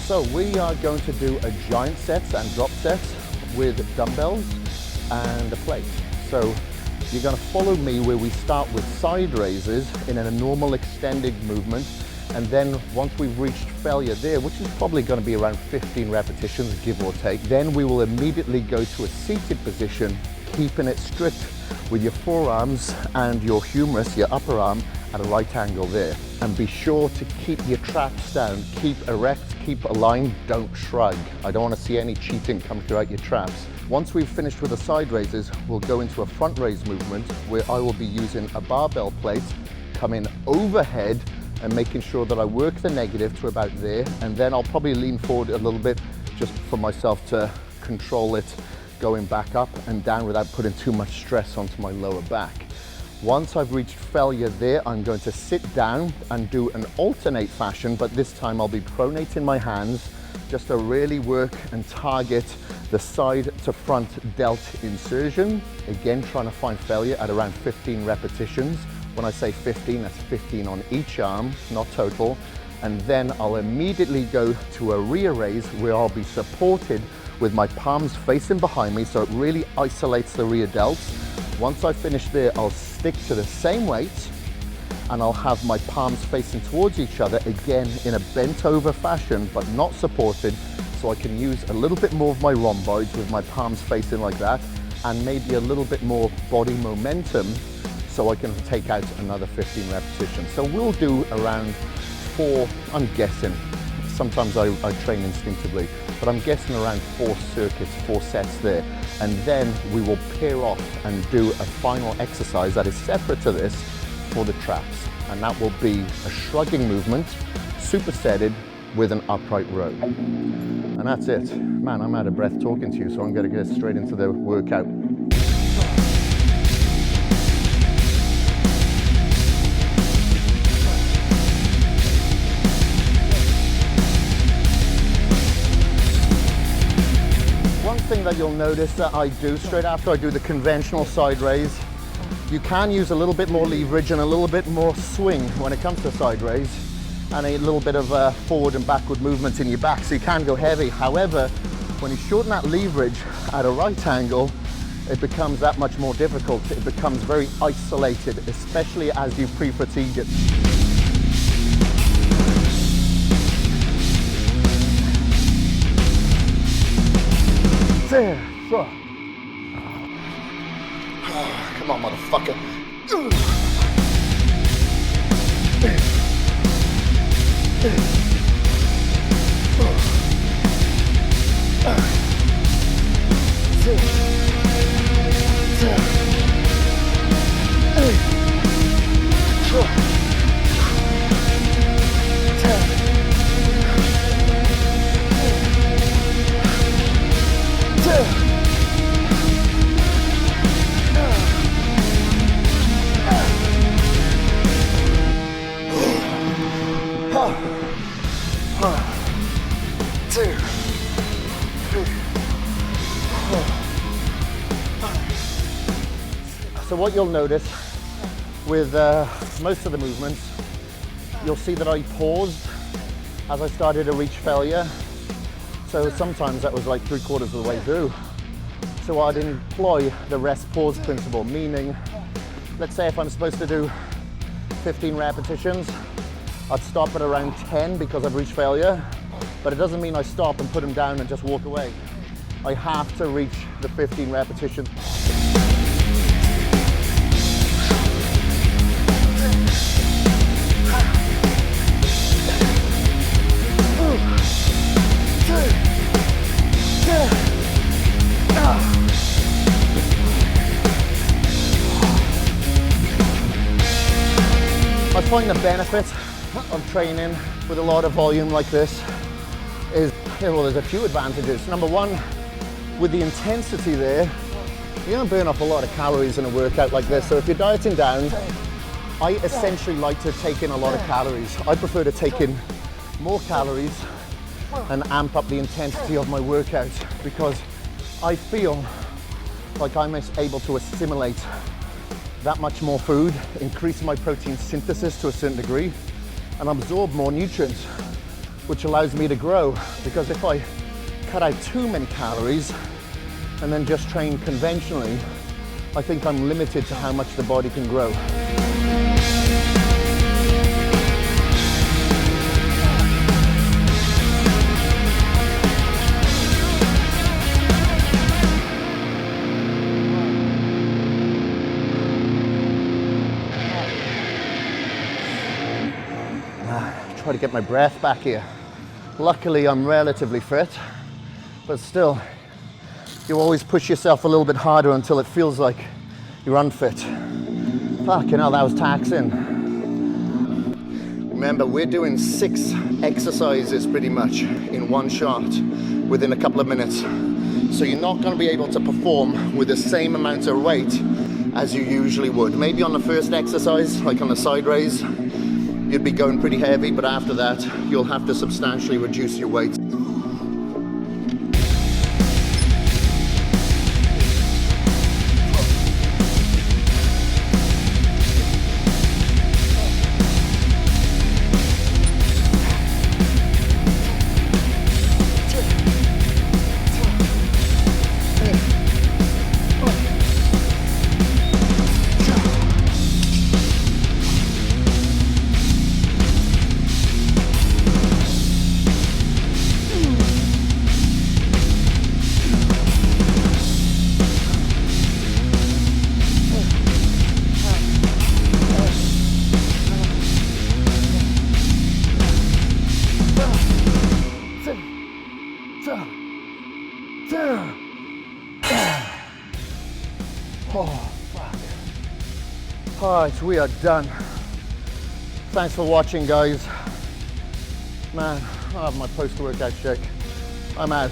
So we are going to do a giant sets and drop sets with dumbbells and a plate. So you're going to follow me where we start with side raises in a normal extended movement, and then once we've reached failure there, which is probably going to be around 15 repetitions, give or take, then we will immediately go to a seated position, keeping it strict with your forearms and your humerus, your upper arm, at a right angle there. And be sure to keep your traps down, keep erect, keep aligned, don't shrug. I don't want to see any cheating come throughout your traps. Once we've finished with the side raises, we'll go into a front raise movement where I will be using a barbell plate, coming overhead and making sure that I work the negative to about there, and then I'll probably lean forward a little bit just for myself to control it going back up and down without putting too much stress onto my lower back. Once I've reached failure there, I'm going to sit down and do an alternate fashion, but this time I'll be pronating my hands just to really work and target the side to front delt insertion. Again, trying to find failure at around 15 repetitions. When I say 15, that's 15 on each arm, not total. And then I'll immediately go to a rear raise where I'll be supported with my palms facing behind me, so it really isolates the rear delts. Once I finish there, I'll stick to the same weight and I'll have my palms facing towards each other, again in a bent over fashion, but not supported, so I can use a little bit more of my rhomboids with my palms facing like that, and maybe a little bit more body momentum so I can take out another 15 repetitions. So we'll do around 4, I'm guessing, sometimes I train instinctively, but I'm guessing around 4 circuits, 4 sets there. And then we will pair off and do a final exercise that is separate to this for the traps. And that will be a shrugging movement, supersetted with an upright row. And that's it. Man, I'm out of breath talking to you, so I'm gonna get straight into the workout. Thing that you'll notice that I do straight after I do the conventional side raise, you can use a little bit more leverage and a little bit more swing when it comes to side raise, and a little bit of forward and backward movement in your back, so you can go heavy. However, when you shorten that leverage at a right angle, it becomes that much more difficult. It becomes very isolated, especially as you pre-fatigue it. There, so. Come on, motherfucker. So what you'll notice with most of the movements, you'll see that I paused as I started to reach failure. So sometimes that was like 3/4 of the way through. So I'd employ the rest pause principle, meaning, let's say if I'm supposed to do 15 repetitions, I'd stop at around 10 because I've reached failure, but it doesn't mean I stop and put them down and just walk away. I have to reach the 15 repetitions. I find the benefit of training with a lot of volume like this is, well, there's a few advantages. Number one, with the intensity there, you're gonna burn off a lot of calories in a workout like this. So if you're dieting down, I essentially like to take in a lot of calories. I prefer to take in more calories and amp up the intensity of my workout, because I feel like I'm able to assimilate that much more food, increase my protein synthesis to a certain degree, and absorb more nutrients. which allows me to grow. Because if I cut out too many calories and then just train conventionally, I think I'm limited to how much the body can grow. Try to get my breath back here. Luckily, I'm relatively fit, but still, you always push yourself a little bit harder until it feels like you're unfit. Fucking hell, that was taxing. Remember, we're doing 6 exercises pretty much in one shot within a couple of minutes. So you're not going to be able to perform with the same amount of weight as you usually would. Maybe on the first exercise, like on the side raise, you'd be going pretty heavy, but after that, you'll have to substantially reduce your weight. Oh, fuck. Alright, we are done. Thanks for watching, guys. Man, I have my post-workout shake. I'm out.